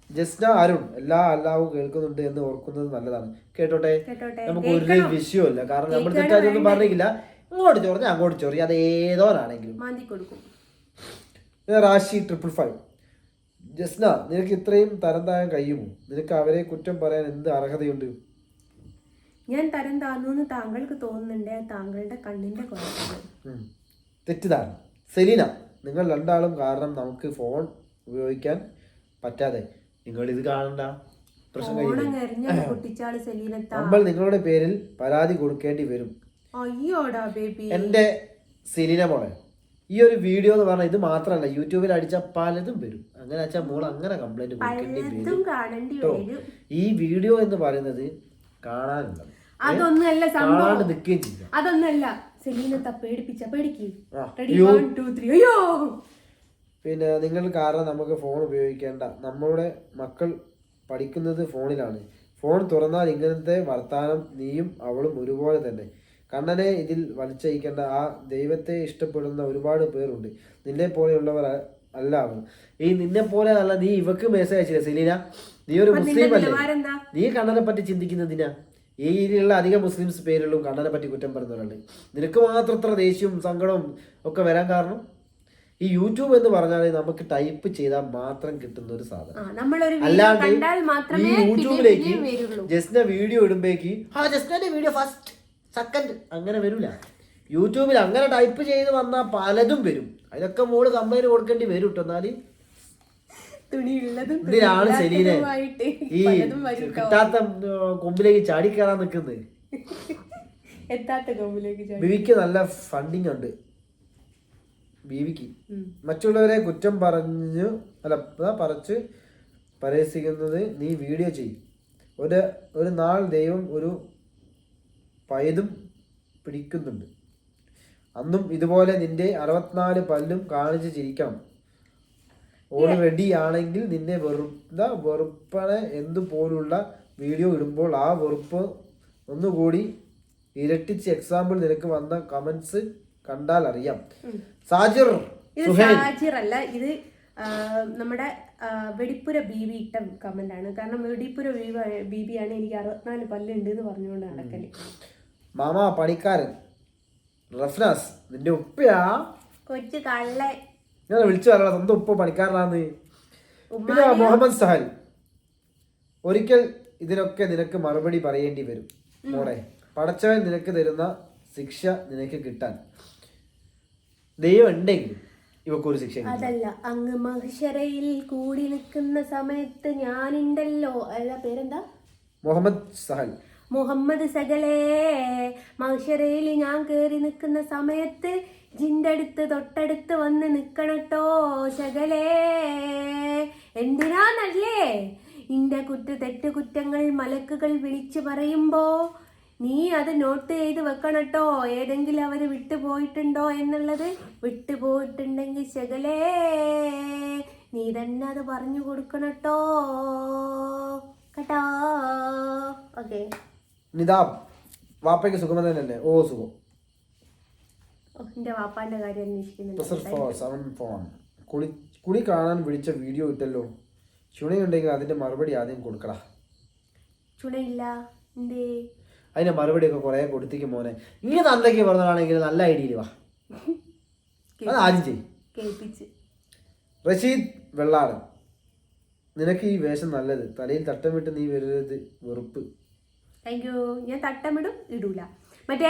ജസ്ന, അരുൺ എല്ലാവും കേൾക്കുന്നുണ്ട് എന്ന് ഓർക്കുന്നത് നല്ലതാണ്. കേട്ടോട്ടെ, നമുക്ക് ഒരു വിഷയമില്ല. കാരണം നമ്മൾ തെറ്റാതൊന്നും പറഞ്ഞില്ല. ഇങ്ങോട്ട് ചൊറിഞ്ഞ അങ്ങോട്ട് ചൊറിയ, അത് ഏതോനാണെങ്കിലും. റാശി 555, ജസ്ന, നിനക്ക് ഇത്രയും തരം താഴാൻ കഴിയുമോ? നിനക്ക് അവരെ കുറ്റം പറയാൻ എന്ത് അർഹതയുണ്ട്? ഞാൻ തരം താഴ്ന്നു താങ്കൾക്ക് തോന്നുന്നുണ്ട്, താങ്കളുടെ കണ്ണിന്റെ തെറ്റിദ്ധാരണ. സെലീന, നിങ്ങൾ രണ്ടാളും കാരണം നമുക്ക് ഫോൺ ഉപയോഗിക്കാൻ പറ്റാതെ. നിങ്ങൾ ഇത് കാണണ്ട, പ്രശ്നം നമ്മൾ നിങ്ങളുടെ പേരിൽ പരാതി കൊടുക്കേണ്ടി വരും. അയ്യോടാ ബേബി. എന്റെ സെലീന മോളെ, ഈ ഒരു വീഡിയോ എന്ന് പറഞ്ഞാൽ ഇത് മാത്രമല്ല, യൂട്യൂബിൽ അടിച്ച പലതും വരും. അങ്ങനെ വെച്ചാൽ മോൾ അങ്ങനെ കംപ്ലൈന്റ് കൊടുക്കേണ്ടി വരും. ഈ വീഡിയോ എന്ന് പറയുന്നത് കാണാനുള്ളത്, അതൊന്നല്ല കാണാണ്ട് നിൽക്കുകയും ചെയ്യാം. അതൊന്നല്ല സെലീനത്തെ പേടിപ്പിച്ച പേടിക്ക്. പിന്നെ നിങ്ങൾ കാരണം നമുക്ക് ഫോൺ ഉപയോഗിക്കേണ്ട. നമ്മുടെ മക്കൾ പഠിക്കുന്നത് ഫോണിലാണ്. ഫോൺ തുറന്നാൽ ഇങ്ങനത്തെ വർത്താനം നീയും അവളും ഒരുപോലെ തന്നെ. കണ്ണനെ ഇതിൽ വലിച്ചയക്കേണ്ട. ആ ദൈവത്തെ ഇഷ്ടപ്പെടുന്ന ഒരുപാട് പേരുണ്ട്, നിന്നെ പോലെയുള്ളവർ അല്ല അവർ. ഈ നിന്നെ പോലെ അല്ല, നീ ഇവക്ക് മെസ്സേജ് അയച്ചില്ല സെലീന? നീ ഒരു മുസ്ലിം അല്ലേ? നീ കണ്ണനെ പറ്റി ചിന്തിക്കുന്നതിനാ? ഈ രീതിയിലുള്ള അധികം മുസ്ലിംസ് പേരുകളും കണ്ണനെ പറ്റി കുറ്റം പറയുന്നവരുണ്ട്. നിനക്ക് മാത്രം ഇത്ര ദേഷ്യവും സങ്കടവും ഒക്കെ വരാൻ കാരണം ഈ യൂട്യൂബ് എന്ന് പറഞ്ഞാൽ നമുക്ക് ടൈപ്പ് ചെയ്താൽ മാത്രം കിട്ടുന്ന ഒരു സാധനം. അല്ലാണ്ട് ഈ യൂട്യൂബിലേക്ക് ജസ്റ്റിന്റെ വീഡിയോ ഇടുമ്പോഴേക്ക് ജസ്റ്റിന്റെ വീഡിയോ ഫസ്റ്റ് സെക്കൻഡ് അങ്ങനെ വരില്ല. യൂട്യൂബിൽ അങ്ങനെ ടൈപ്പ് ചെയ്ത് വന്നാൽ പലതും വരും. അതിനൊക്കെ മോള് കംപ്ലൈന്റ് കൊടുക്കേണ്ടി വരും കേട്ടോ. എന്നാലും ഇതിനാണ് സെലീനെ ഈ കിട്ടാത്ത കൊമ്പിലേക്ക് ചാടിക്കയറാൻ നിൽക്കുന്നത്. ബീവിക്ക് നല്ല ഫണ്ടിങ് ഉണ്ട്. ബീവിക്ക് മറ്റുള്ളവരെ കുറ്റം പറച്ച് പരിഹസിക്കുന്നത് നീ വീഡിയോ ചെയ്യും. ഒരു നാൾ ദൈവം ഒരു പൈതും പിടിക്കുന്നുണ്ട്. അന്നും ഇതുപോലെ നിന്റെ 64 പല്ലും കാണിച്ച് ചിരിക്കണം. ഓൾ റെഡി ആണെങ്കിൽ നിന്നെ വെറുപ്പനെ എന്തുപോലുള്ള വീഡിയോ ഇടുമ്പോൾ ആ വെറുപ്പ് ഒന്നുകൂടി ഇരട്ടിച്ച് എക്സാമ്പിൾ നിനക്ക് വന്ന കമന്റ്സ് കണ്ടാൽ അറിയാം. സാജിർ അല്ല, ഇത് നമ്മുടെ വെടിപ്പുര ബീബി ഇട്ട കമന്റ് ആണ്. കാരണം വെടിപ്പുര ബീബിയാണ് എനിക്ക് 64 പല്ലുണ്ട് എന്ന് പറഞ്ഞുകൊണ്ട് നടക്കല്. മാമ പണിക്കാരൻ റഫ്നാസ്, നിന്റെ ഉപ്പയാ കൊച്ചു കള്ളെ. ഞാൻ വിളിച്ചു പറയാം, സ്വന്തം ഉപ്പ പണിക്കാരനാന്ന്. പിന്നെ മുഹമ്മദ് സഹൽ, ഒരിക്കൽ ഇതിനൊക്കെ നിനക്ക് മറുപടി പറയേണ്ടി വരും മോളെ. പടച്ചവൻ നിനക്ക് തരുന്ന ശിക്ഷ നിനക്ക് കിട്ടാൻ ദൈവം ഉണ്ടെങ്കിൽ ഇവക്കൊരു ശിക്ഷ. അതല്ല, അങ്ങ് മഹ്ശറയിൽ കൂടി നിൽക്കുന്ന സമയത്ത് ഞാനുണ്ടല്ലോ. അല്ല, പേരെന്താ? മുഹമ്മദ് സഹൽ. മുഹമ്മദ് സഹലേ, മഹ്ശറയിൽ ഞാൻ കേറി നിൽക്കുന്ന സമയത്ത് ജിന്റെ അടുത്ത് തൊട്ടടുത്ത് വന്ന് നിക്കണട്ടോ ശകലേ. എന്തിനാന്നല്ലേ ഇന്റെ തെറ്റുകുറ്റങ്ങൾ മലക്കുകൾ വിളിച്ചു പറയുമ്പോ നീ അത് നോട്ട് ചെയ്ത് വെക്കണട്ടോ. ഏതെങ്കിലും അവര് വിട്ടുപോയിട്ടുണ്ടോ എന്നുള്ളത്. വിട്ടുപോയിട്ടുണ്ടെങ്കിൽ ശകലേ നീ തന്നെ അത് പറഞ്ഞു കൊടുക്കണട്ടോ കേട്ടോ. ഓക്കെ. നിതാബ്, വാപ്പയ്ക്ക് സുഖം തന്നെയല്ലേ? ഓ സുഖം. എന്റെ വാപ്പാന്റെ കാര്യം അന്വേഷിക്കുന്നുണ്ട്. കുളി കാണാൻ വിളിച്ച വീഡിയോ ഇട്ടല്ലോ. ചുണയുണ്ടെങ്കിൽ അതിന്റെ മറുപടി ആദ്യം കൊടുക്കടാ. ചുണയില്ല, എന്തേ? അതിന്റെ മറുപടി ഒക്കെ കുറെ കൊടുത്തേക്കും മോനെ. ഇങ്ങനെ തന്തയ്ക്ക് പറഞ്ഞാണെങ്കിൽ നല്ല ഐഡിയ വാ, അത് ആദ്യം ചെയ്യും. റഷീദ് വെള്ളാടൻ, നിനക്ക് ഈ വേഷം നല്ലത്. തലയിൽ തട്ടം വിട്ട് നീ വരരുത്, വെറുപ്പ്. Thank you. ഞാൻ തട്ടമിടും, ഇടൂല. മറ്റേ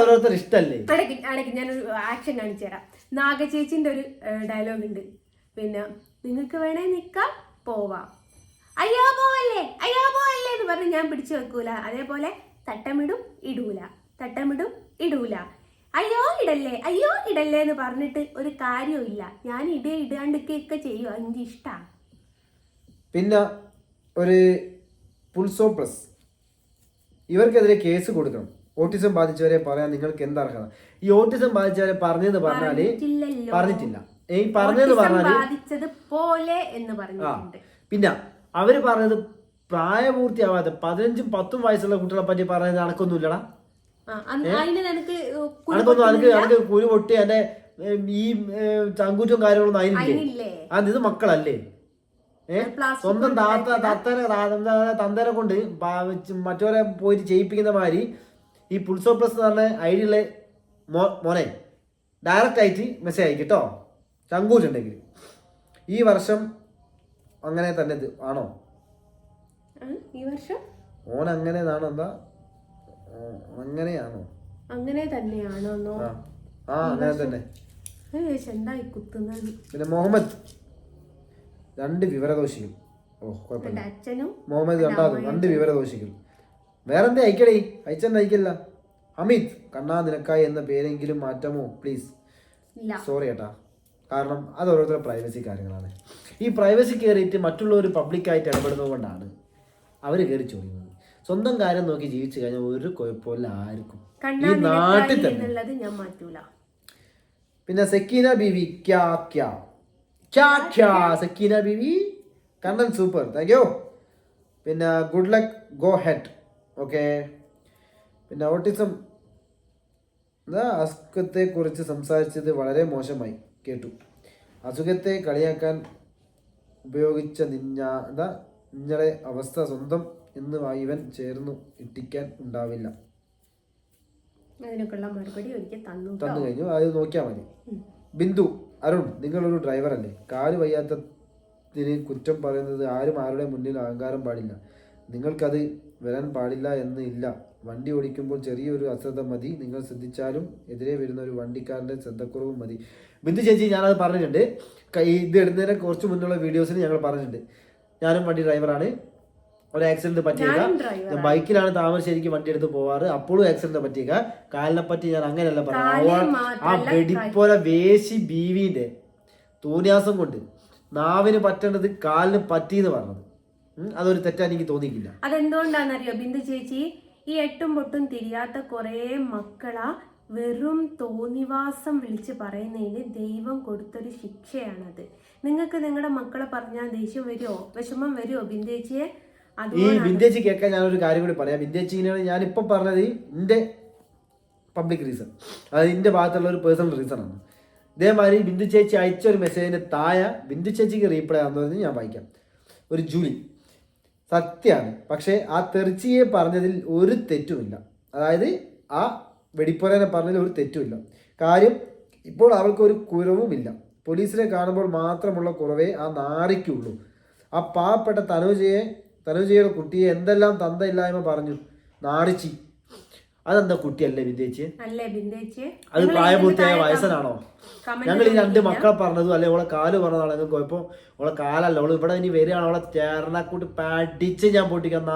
ഓരോരുത്തർ ഇഷ്ടല്ലേ. ഇടയ്ക്ക് ഞാനൊരു ആക്ഷൻ കാണിച്ചു തരാം. നാഗചേച്ചിന്റെ ഒരു ഡയലോഗ് ഉണ്ട്. പിന്നെ നിങ്ങൾക്ക് വേണേ നിക്കാം പോവാം, അയ്യോ പോവല്ലേ എന്ന് പറഞ്ഞ് ഞാൻ പിടിച്ചു വെക്കൂല. അതേപോലെ തട്ടമിടും ഇടൂല, തട്ടമിടും ഇടൂല. അയ്യോ ഇടല്ലേ എന്ന് പറഞ്ഞിട്ട് ഒരു കാര്യമില്ല. ഞാൻ ഇടാണ്ടൊക്കെ ചെയ്യും, എനിക്ക് ഇഷ്ടമാണ്. പിന്നെ ഒരു പുൾസോ പ്ലസ്, ഇവർക്കെതിരെ കേസ് കൊടുക്കണം. ഓട്ടിസം ബാധിച്ചവരെ പറയാൻ നിങ്ങൾക്ക് എന്താ അർഹത? ഈ ഓട്ടിസം ബാധിച്ചവരെ പറഞ്ഞെന്ന് പറഞ്ഞാല് പറഞ്ഞിട്ടില്ല. ഈ പറഞ്ഞെന്ന് പറഞ്ഞാല് പിന്നെ അവര് പറഞ്ഞത് പ്രായപൂർത്തിയാവാതെ 15-10 വയസ്സുള്ള കുട്ടികളെ പറ്റി പറയുന്നത് അനക്കൊന്നുമില്ലടാ. അനക്ക് കുരു പൊട്ടി എന്റെ ഈ ചങ്കൂറ്റും കാര്യങ്ങളൊന്നും അതിനില്ലേ? ഇത് മക്കളല്ലേ? സ്വന്തം തന്തേനെ കൊണ്ട് മറ്റവരെ പോയിട്ട് ചെയ്യിപ്പിക്കുന്ന മാതിരി ഈ പുൾസോ പ്ലസ് എന്ന് പറഞ്ഞ ഐഡിയുള്ള മോനെ ഡയറക്റ്റ് ആയിട്ട് മെസ്സേജ് അയക്കും കേട്ടോ, ചങ്കൂറ്റുണ്ടെങ്കിൽ. ഈ വർഷം അങ്ങനെ തന്നെ ആണോ? ഈ വർഷം ഓൻ അങ്ങനെയാണോ? എന്താ അങ്ങനെയാണോ? അങ്ങനെ തന്നെയാണോ? അങ്ങനെ തന്നെ. പിന്നെ മുഹമ്മദ് 2 വിവരദോഷികൾ. കുഴപ്പമില്ല. മുഹമ്മദ് 2 വിവരദോഷികൾ. വേറെന്താ അയക്കടേ? അയച്ചെന്താ അയക്കില്ല. അമിത് കണ്ണാ നിനക്കായി എന്ന പേരെങ്കിലും മാറ്റാമോ പ്ലീസ്? സോറി ഏട്ടാ, കാരണം അത് ഓരോരുത്തരുടെ പ്രൈവസി കാര്യങ്ങളാണ്. ഈ പ്രൈവസി കയറിയിട്ട് മറ്റുള്ളവർ പബ്ലിക്കായിട്ട് ഇടപെടുന്നത് കൊണ്ടാണ് അവർ കയറി ചോദിക്കുന്നത്. സ്വന്തം കാര്യം നോക്കി ജീവിച്ചു കഴിഞ്ഞാൽ ഒരു കുഴപ്പമില്ല ആർക്കും, ഈ നാട്ടിൽ തന്നെ. പിന്നെ സക്കീന ബീവി സക്കീന ബീവി കണ്ണൻ സൂപ്പർ, താങ്ക് യു. പിന്നെ good luck, go head. Okay. പിന്നെ ഓട്ടിസം അസുഖത്തെ കുറിച്ച് സംസാരിച്ചത് വളരെ മോശമായി കേട്ടു. അസുഖത്തെ കളിയാക്കാൻ ഉപയോഗിച്ച നിങ്ങളുടെ അവസ്ഥ സ്വന്തം എന്ന് ഇവൻ ചേർന്നു ഇട്ടിക്കാൻ ഉണ്ടാവില്ല. തന്നു കഴിഞ്ഞു, അത് നോക്കിയാൽ മതി. ബിന്ദു അരുൺ, നിങ്ങളൊരു ഡ്രൈവർ അല്ലേ? കാല് വയ്യാത്തതിന് കുറ്റം പറയുന്നത് ആരും ആരുടെ മുന്നിൽ അഹങ്കാരം പാടില്ല. നിങ്ങൾക്കത് വരാൻ പാടില്ല എന്ന് ഇല്ല. വണ്ടി ഓടിക്കുമ്പോൾ ചെറിയൊരു അശ്രദ്ധ മതി. നിങ്ങൾ ശ്രദ്ധിച്ചാലും എതിരെ വരുന്ന ഒരു വണ്ടിക്കാരൻ്റെ ശ്രദ്ധക്കുറവും മതി. ബിന്ദു ചേച്ചി, ഞാനത് പറഞ്ഞിട്ടുണ്ട്. ഇത് ഇടുന്നതിനെ കുറച്ച് മുന്നുള്ള വീഡിയോസിൽ ഞങ്ങൾ പറഞ്ഞിട്ടുണ്ട്. ഞാനും വണ്ടി ഡ്രൈവറാണ്. ഒരു ആക്സിഡന്റ് പറ്റിയേക്ക. ഞാൻ ബൈക്കിലാണ് താമരശ്ശേരിക്ക് വണ്ടി എടുത്ത് പോവാറ്. അപ്പോഴും ആക്സിഡന്റ് പറ്റിയേക്ക. കാലിനെ പറ്റി ഞാൻ അങ്ങനെയല്ല പറഞ്ഞത്. ആ വെടിപ്പോല വേശി ബീവിന്റെ തോന്നിയാസം കൊണ്ട് നാവിന് പറ്റേണ്ടത് കാലിന് പറ്റിയെന്ന് പറഞ്ഞത് അതൊരു തെറ്റാ എനിക്ക് തോന്നിയില്ല. അതെന്തുകൊണ്ടാണെന്നറിയോ ബിന്ദു ചേച്ചി? ഈ എട്ടും പൊട്ടും തിരിയാത്ത കുറേ മക്കളാ വെറും തോന്നിവാസം വിളിച്ച് പറയുന്നതിന് ദൈവം കൊടുത്തൊരു ശിക്ഷയാണത്. നിങ്ങൾക്ക് നിങ്ങളുടെ മക്കളെ പറഞ്ഞാൽ ദേഷ്യം വരുമോ, വിഷമം വരുമോ ബിന്ദു ചേച്ചിയെ? ഈ ബിന്ദേച്ചി കേൾക്കാൻ ഞാനൊരു കാര്യം കൂടി പറയാം. ബിന്ദേച്ചിനെയാണ് ഞാനിപ്പോൾ പറഞ്ഞത് എൻ്റെ പബ്ലിക് റീസൺ, അതായത് എൻ്റെ ഭാഗത്തുള്ള ഒരു പേഴ്സണൽ റീസൺ ആണ്. ഇതേമാതിരി ബിന്ദു ചേച്ചി അയച്ച ഒരു മെസ്സേജിന് താഴെ ബിന്ദു ചേച്ചിക്ക് റീപ്ലൈ ആണെന്ന് ഞാൻ വായിക്കാം. ഒരു ജൂലി, സത്യമാണ്, പക്ഷേ ആ തെറിച്ചിയെ പറഞ്ഞതിൽ ഒരു തെറ്റുമില്ല. അതായത് ആ വെടിപ്പോരനെ പറഞ്ഞതിൽ ഒരു തെറ്റുമില്ല. കാര്യം ഇപ്പോൾ അവൾക്ക് ഒരു കുറവുമില്ല. പോലീസിനെ കാണുമ്പോൾ മാത്രമുള്ള കുറവേ ആ നാറിക്കുള്ളൂ. ആ പാവപ്പെട്ട തനുജയുടെ കുട്ടിയെ എന്തെല്ലാം തന്തയില്ലായ്മ പറഞ്ഞു നാണിച്ചി. അതെന്താ കുട്ടിയല്ലേ ബിന്ദേച്ചി? അത് പ്രായപൂർത്തിയായ വയസ്സനാണോ? ഞങ്ങൾ ഈ 2 മക്കളെ പറഞ്ഞതും അല്ലെ ഓളെ കാല് പറഞ്ഞതാണോ നിങ്ങൾക്ക് കുഴപ്പം? ഓളെ കാലല്ല, ഓള് ഇവിടെ ഇനി വരികയാണ്. ഓളെ ചേർന്നക്കൂട്ട് പഠിച്ച് ഞാൻ പൊട്ടിക്കുന്ന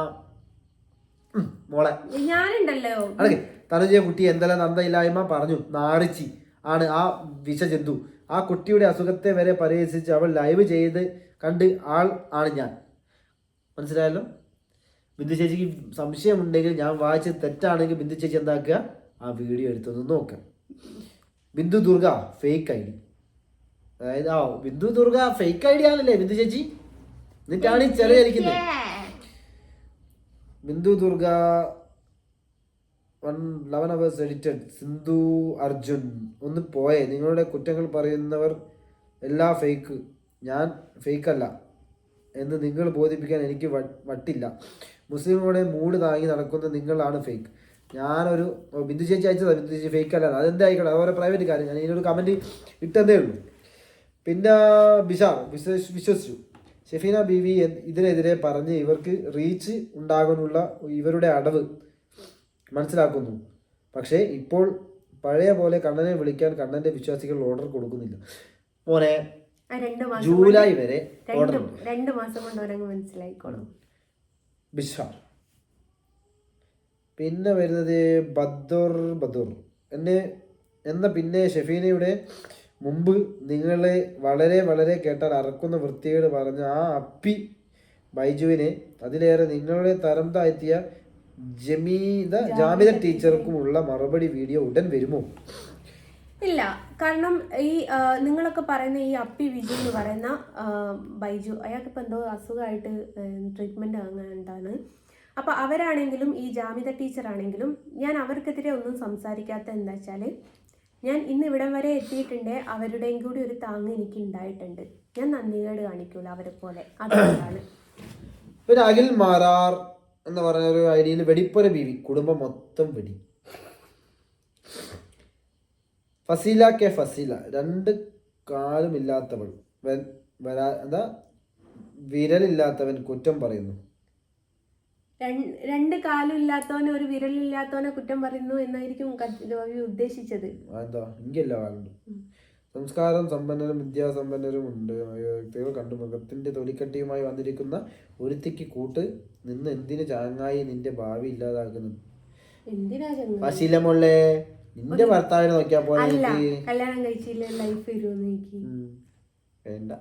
മോളെ ഞാനുണ്ടല്ലോ. അതെ, തനുജയ കുട്ടി എന്തെല്ലാം തന്തയില്ലായ്മ പറഞ്ഞു നാണിച്ചി ആണ് ആ വിഷജന്തു. ആ കുട്ടിയുടെ അസുഖത്തെ വരെ പരിഹസിച്ച് അവൾ ലൈവ് ചെയ്ത് കണ്ട് ആൾ ആണ് ഞാൻ. മനസ്സിലായല്ലോ? ബിന്ദു ചേച്ചിക്ക് സംശയമുണ്ടെങ്കിൽ, ഞാൻ വായിച്ചത് തെറ്റാണെങ്കിൽ ബിന്ദു ചേച്ചി എന്താക്കുക, ആ വീഡിയോ എടുത്തൊന്ന് നോക്കാം. Bindu Durga fake I D, അതായത് Bindu Durga fake I D ആണല്ലേ ബിന്ദു ചേച്ചി? എന്നിട്ടാണ് ഈ ചെറിയിരിക്കുന്നത്. Bindu Durga 11 hours edited. സിന്ധു അർജുൻ, ഒന്ന് പോയേ. നിങ്ങളുടെ കുറ്റങ്ങൾ പറയുന്നവർ എല്ലാ ഫേക്ക്, ഞാൻ ഫേക്കല്ല എന്ന് നിങ്ങൾ ബോധിപ്പിക്കാൻ എനിക്ക് വട്ടില്ല. മുസ്ലിങ്ങളുടെ മൂട് താങ്ങി നടക്കുന്ന നിങ്ങളാണ് ഫേക്ക്. ഞാനൊരു ബിന്ദു ചേച്ചി അയച്ചതാണ്, ബിന്ദു ചേച്ചി ഫേക്ക് അല്ല. അതെന്താ ആയിക്കോട്ടെ, അതുപോലെ പ്രൈവറ്റ് കാര്യം. ഞാൻ ഇതിനൊരു കമൻറ്റ് ഇട്ടതേ ഉള്ളൂ. പിന്നെ ബിഷാർ വിശ്വസിച്ചു. ഷെഫീന ബീവി ഇതിനെതിരെ പറഞ്ഞ് ഇവർക്ക് റീച്ച് ഉണ്ടാകാനുള്ള ഇവരുടെ അടവ് മനസ്സിലാക്കുന്നു. പക്ഷേ ഇപ്പോൾ പഴയ പോലെ കണ്ണനെ വിളിക്കാൻ കണ്ണൻ്റെ വിശ്വാസികൾ ഓർഡർ കൊടുക്കുന്നില്ല. മോനെ, ജൂലൈ വരെ ഓർഡർ 2 മാസം കൊണ്ട് അവരങ്ങ് മനസ്സിലായിക്കോളും. ബിഷാർ. പിന്നെ വരുന്നത് ബദൂർ. എന്നെ എന്ന പിന്നെ ഷെഫീനയുടെ മുമ്പ് നിങ്ങളെ വളരെ വളരെ കേട്ടാൽ അറക്കുന്ന വൃത്തികേട് പറഞ്ഞ ആ അപ്പി ബൈജുവിനെ അതിലേറെ നിങ്ങളുടെ തരം താഴ്ത്തിയ ജാമിദ ടീച്ചർക്കുമുള്ള മറുപടി വീഡിയോ ഉടൻ വരുമോ? ഇല്ല, കാരണം ഈ നിങ്ങളൊക്കെ പറയുന്ന ഈ അപ്പി വിജു എന്ന് പറയുന്ന ബൈജു, അയാൾക്കിപ്പോൾ എന്തോ അസുഖമായിട്ട് ട്രീറ്റ്മെൻറ്റ് അങ്ങനെന്താണ്. അപ്പോൾ അവരാണെങ്കിലും ഈ ജാമിദ ടീച്ചറാണെങ്കിലും ഞാൻ അവർക്കെതിരെ ഒന്നും സംസാരിക്കാത്ത എന്താ വെച്ചാൽ, ഞാൻ ഇന്ന് ഇവിടം വരെ എത്തിയിട്ടുണ്ട്, അവരുടെയും കൂടി ഒരു താങ്ങ് എനിക്ക് ഉണ്ടായിട്ടുണ്ട്. ഞാൻ നന്ദികേട് കാണിക്കൂല അവരെ പോലെ, അതുകൊണ്ടാണ്. പിന്നെ അഖിൽ മാരാർ എന്ന് പറഞ്ഞ ഒരു ഐഡിയയിൽ വെടിപ്പുര ബീവി കുടുംബം മൊത്തം വെടി. ഫസീല കെ ഫസീല, 2 കാലുമില്ലാത്തവൾ എന്താ വിരലില്ലാത്തവൻ കുറ്റം പറയുന്നു. 2 കാലും ഇല്ലാത്തവനെ ഒരു വിരലില്ലാത്തവനെ കുറ്റം പറയുന്നു എന്നായിരിക്കും ഉദ്ദേശിച്ചത്. എന്താ ഇങ്ങല്ല ആളുണ്ട്. സംസ്കാരം സമ്പന്നരും വിദ്യാസമ്പന്നരും ഉണ്ട് വ്യക്തികൾ കണ്ടു. മൃഗത്തിന്റെ തൊലിക്കട്ടിയുമായി വന്നിരിക്കുന്ന ഒരുത്തിക്ക് കൂട്ട് നിന്ന് എന്തിന് ചാങ്ങായി നിന്റെ ഭാവി ഇല്ലാതാക്കുന്നു? ഫസീലമോളെ, നിന്റെ ഭർത്താവിനെ നോക്കിയാ പോലെ കല്യാണം കഴിച്ചില്ല ലൈഫ് വരുമെന്ന് വേണ്ട.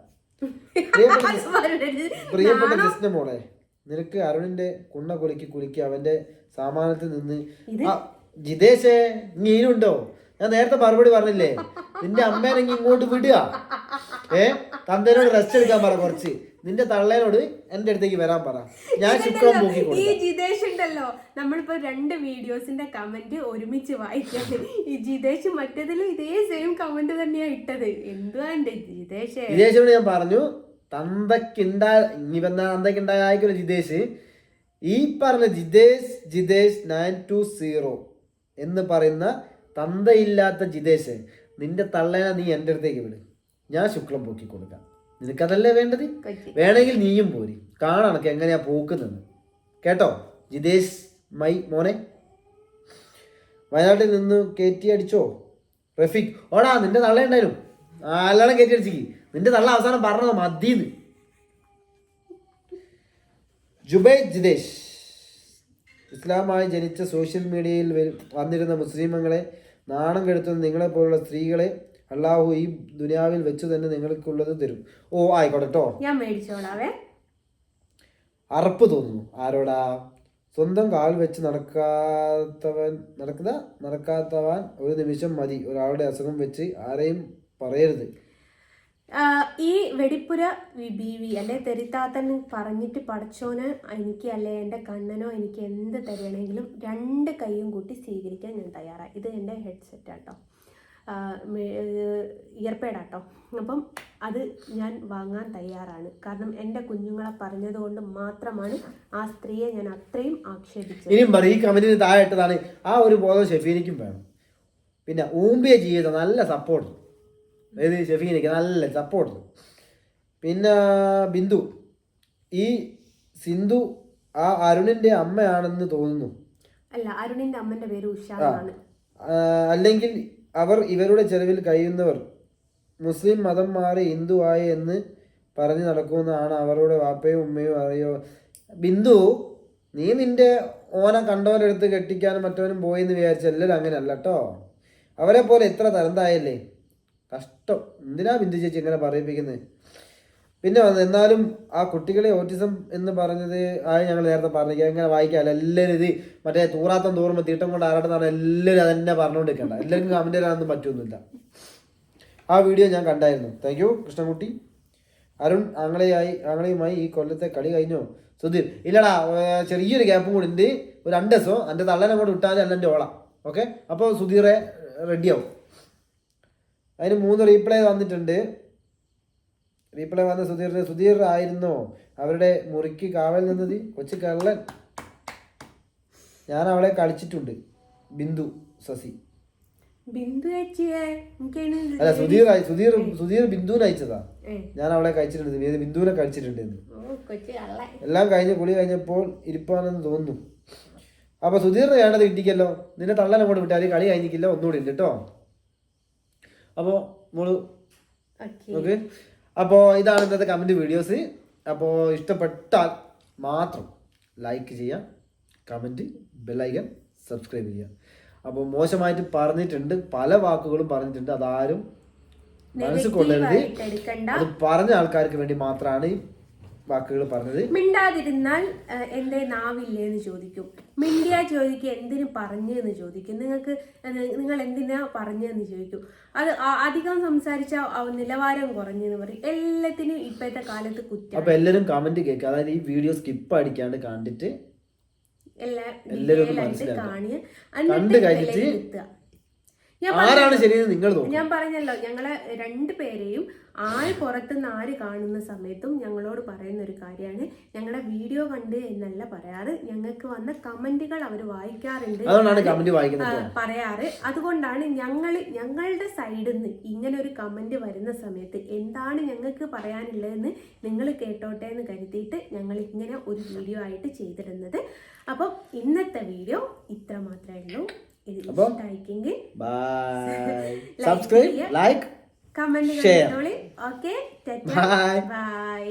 പ്രിയപ്പെട്ട കൃഷ്ണ മോളെ, നിനക്ക് അരുണിന്റെ കുണ്ണ കുലുക്കി അവന്റെ സാമാനത്തിൽ നിന്ന് ജിതേഷേ നീനുണ്ടോ? ഞാൻ നേരത്തെ മറുപടി പറഞ്ഞില്ലേ, നിന്റെ അമ്മേനെ ഇങ്ങോട്ട് വിടുക. തന്തേനോട് റെസ്റ്റ് എടുക്കാൻ പറ കുറച്ച്. നിന്റെ തള്ളേനോട് എന്റെ അടുത്തേക്ക് വരാൻ പറ. ഞാൻ ശുക്രം നോക്കി. ഈ ജിതേഷ് ഉണ്ടല്ലോ, നമ്മളിപ്പോ 2 വീഡിയോസിന്റെ കമന്റ് ഒരുമിച്ച് വായിക്കാതെ ഈ ജിതേഷ് മറ്റേതിലും ഇതേ സെയിം കമന്റ് തന്നെയാ ഇട്ടത്. എന്തുവാ ജിതേഷോട് ഞാൻ പറഞ്ഞു, തന്തക്കുണ്ടായ ജിതേഷ്, ഈ പറഞ്ഞ ജിതേഷ് 920 എന്ന് പറയുന്ന തന്തയില്ലാത്ത ജിതേഷ്, നിന്റെ തള്ളേനെ നീ എൻ്റെ അടുത്തേക്ക് വിട്. ഞാൻ ശുക്ലം പോക്കി കൊടുക്കാം. നിനക്കതല്ലേ വേണ്ടത്? വേണമെങ്കിൽ നീയും പോരി, കാണണക്ക് എങ്ങനെയാ പോക്കുന്നത്. കേട്ടോ ജിതേഷ് മൈ മോനെ. വയനാട്ടിൽ നിന്ന് കയറ്റി അടിച്ചോ റഫീഖ്? ഓടാ, നിന്റെ തള്ള ഉണ്ടായിരുന്നു നല്ലോണം കയറ്റി അടിച്ചിക്ക്. നിന്റെ തള്ള അവസാനം പറഞ്ഞത് മതിന്ന്. ജിതേഷ്, ഇസ്ലാമായി ജനിച്ച സോഷ്യൽ മീഡിയയിൽ വന്നിരുന്ന മുസ്ലിങ്ങളെ നാണം കെടുത്തുന്ന നിങ്ങളെ പോലുള്ള സ്ത്രീകളെ അള്ളാഹു ഈ ദുനിയാവിൽ വെച്ച് തന്നെ നിങ്ങൾക്കുള്ളത് തരും. ഓ ആയിക്കോട്ടെ കേട്ടോ, ഞാൻ മേടിച്ചോളാവേ. അറപ്പ് തോന്നുന്നു. ആരോടാ? സ്വന്തം കാൽ വെച്ച് നടക്കാത്തവൻ ഒരു നിമിഷം മതി. ഒരാളുടെ അസുഖം വെച്ച് ആരെയും പറയരുത്. ഈ വെടിപ്പുര ബീവി അല്ലെ തെരിത്താത്തൻ പറഞ്ഞിട്ട് പഠിച്ചോന് എനിക്ക് അല്ലെ എൻ്റെ കണ്ണനോ എനിക്ക് എന്ത് തരികയാണെങ്കിലും 2 കൈയും കൂട്ടി സ്വീകരിക്കാൻ ഞാൻ തയ്യാറാണ്. ഇത് എൻ്റെ ഹെഡ്സെറ്റാട്ടോ, ഇയർപേഡാട്ടോ. അപ്പം അത് ഞാൻ വാങ്ങാൻ തയ്യാറാണ്. കാരണം എൻ്റെ കുഞ്ഞുങ്ങളെ പറഞ്ഞതുകൊണ്ട് മാത്രമാണ് ആ സ്ത്രീയെ ഞാൻ അത്രയും ആക്ഷേപിച്ചത്. ഇനിയും പറയും, ഈ കമന്റിന് താഴെട്ടതാണ്. ആ ഒരു ബോധം ഷെഫീനിക്കും വേണം. പിന്നെ ഊമ്പിയ ജീവിതം, നല്ല സപ്പോർട്ട്. അതായത് ഷെഫീനിക്ക് നല്ല സപ്പോർട്ട്. പിന്നെ ബിന്ദു, ഈ സിന്ധു ആ അരുണിന്റെ അമ്മയാണെന്ന് തോന്നുന്നു. അല്ല, അരുണിന്റെ അമ്മന്റെ പേര് ഉഷാറാണ്. അല്ലെങ്കിൽ അവർ ഇവരുടെ ചെലവിൽ കഴിയുന്നവർ മുസ്ലിം മതം മാറി ഹിന്ദുവായി എന്ന് പറഞ്ഞു നടക്കുന്നതാണ് അവരുടെ വാപ്പയും ഉമ്മയും അറിയോ? ബിന്ദു, നീ നിന്റെ ഓനെ കണ്ടവരെടുത്ത് കെട്ടിക്കാനും മറ്റവനും പോയെന്ന് വിചാരിച്ചല്ലോ, അങ്ങനെയല്ല കേട്ടോ. അവരെ പോലെ എത്ര തരംതായല്ലേ, കഷ്ടം. എന്തിനാ ബിന്ദു ചേച്ചി ഇങ്ങനെ പറയിപ്പിക്കുന്നത്? പിന്നെ എന്നാലും ആ കുട്ടികളെ ഓട്ടിസം എന്ന് പറഞ്ഞത് ഞങ്ങൾ നേരത്തെ പറഞ്ഞിരിക്കുക, എങ്ങനെ വായിക്കാമല്ലോ. എല്ലാവരും ഇത് മറ്റേ തൂറാത്തം തൂറുമ്പോൾ തീട്ടം കൊണ്ട് ആരാട്ടെന്നാണ് എല്ലാവരും അതെന്നെ പറഞ്ഞുകൊണ്ടിരിക്കേണ്ട. എല്ലാവർക്കും കമന്റ് തരാനൊന്നും പറ്റുമൊന്നുമില്ല. ആ വീഡിയോ ഞാൻ കണ്ടായിരുന്നു. Thank you Krishnankutty. അരുൺ ആങ്ങളെയുമായി ഈ കൊല്ലത്തെ കളി കഴിഞ്ഞോ? സുധീർ, ഇല്ലടാ, ചെറിയൊരു ഗ്യാപ്പും കൂടി ഉണ്ട്. ഒരു 2 ദിവസം എൻ്റെ തള്ളനെ കൂടെ വിട്ടാൽ അല്ല എൻ്റെ ഓള. ഓക്കെ, അപ്പോൾ സുധീറെ റെഡിയാവും. അതിന് 3 റീപ്ലൈ വന്നിട്ടുണ്ട്. റീപ്ലൈ വന്ന സുധീർ ആയിരുന്നോ അവരുടെ മുറിക്ക് കാവൽ നിന്നത്? കൊച്ചു കള്ളൻ. ഞാൻ അവളെ കളിച്ചിട്ടുണ്ട്. ബിന്ദു ശശി. അല്ല, സുധീർ ബിന്ദുവിനെ അയച്ചതാ. ഞാൻ അവളെ കഴിച്ചിട്ടുണ്ട്, ബിന്ദുവിനെ കഴിച്ചിട്ടുണ്ട്. എല്ലാം കഴിഞ്ഞ് കുളി കഴിഞ്ഞപ്പോൾ ഇരിപ്പാണെന്ന് തോന്നുന്നു. അപ്പൊ സുധീറിന് വേണ്ടത് കിട്ടിക്കല്ലോ. നിന്റെ തള്ളനെ കൂടെ വിട്ടാൽ കളി കഴിഞ്ഞിട്ടില്ല, ഒന്നുകൂടി ഉണ്ട് കേട്ടോ. അപ്പോൾ മോള് ഓക്കെ. അപ്പോൾ ഇതാണ് ഇന്നത്തെ കമൻറ്റ് വീഡിയോസ്. അപ്പോൾ ഇഷ്ടപ്പെട്ടാൽ മാത്രം ലൈക്ക് ചെയ്യുക, കമൻറ്റ്, ബെല്ലൈക്കൺ, സബ്സ്ക്രൈബ് ചെയ്യുക. അപ്പോൾ മോശമായിട്ട് പറഞ്ഞിട്ടുണ്ട്, പല വാക്കുകളും പറഞ്ഞിട്ടുണ്ട്. അതാരും മനസ്സിൽ കൊള്ളരുത്. അത് പറഞ്ഞ ആൾക്കാർക്ക് വേണ്ടി മാത്രമാണ് ഈ വാക്കുകൾ പറഞ്ഞത്. മിണ്ടാതിരുന്നാൽ എന്തേ നാവില്ലേന്ന് ചോദിക്കും, മിണ്ടിയാ ചോദിക്കും എന്തിനു പറഞ്ഞു എന്ന് ചോദിക്കും, നിങ്ങൾ എന്തിനാ പറഞ്ഞെന്ന് ചോദിക്കും. അത് അധികം സംസാരിച്ച നിലവാരം കുറഞ്ഞെന്ന് പറയും. എല്ലാത്തിനും ഇപ്പോഴത്തെ കാലത്ത് കുറ്റം. അപ്പൊ എല്ലാരും കമന്റ് കേൾക്കുക, അതായത് ഈ വീഡിയോ സ്കിപ്പ് അടിക്കാണ്ട് കണ്ടിട്ട് എല്ലാവരും കണ്ടു കഴിഞ്ഞിട്ട് ആരാണ് ശരിയെന്ന് നിങ്ങൾ നോക്കും. ഞാൻ പറഞ്ഞല്ലോ, ഞങ്ങളെ രണ്ടുപേരെയും ആര് പുറത്തുനിന്ന് ആര് കാണുന്ന സമയത്തും ഞങ്ങളോട് പറയുന്ന ഒരു കാര്യമാണ്, ഞങ്ങളുടെ വീഡിയോ കണ്ട് എന്നല്ല പറയാറ്, ഞങ്ങൾക്ക് വന്ന കമന്റുകൾ അവർ വായിക്കാറുണ്ട് പറയാറ്. അതുകൊണ്ടാണ് ഞങ്ങളുടെ സൈഡിൽ നിന്ന് ഇങ്ങനെ ഒരു കമന്റ് വരുന്ന സമയത്ത് എന്താണ് ഞങ്ങൾക്ക് പറയാനുള്ളതെന്ന് നിങ്ങൾ കേട്ടോട്ടെ എന്ന് കരുതിയിട്ട് ഞങ്ങൾ ഇങ്ങനെ ഒരു വീഡിയോ ആയിട്ട് ചെയ്തിരുന്നത്. അപ്പം ഇന്നത്തെ വീഡിയോ ഇത്ര മാത്രമേ ഉള്ളൂ. ഇത് ഇഷ്ടമായിക്കെങ്കിൽ സബ്സ്ക്രൈബ്, ലൈക്ക്, കമന്റ് ചെയ്തോളി. Okay, by.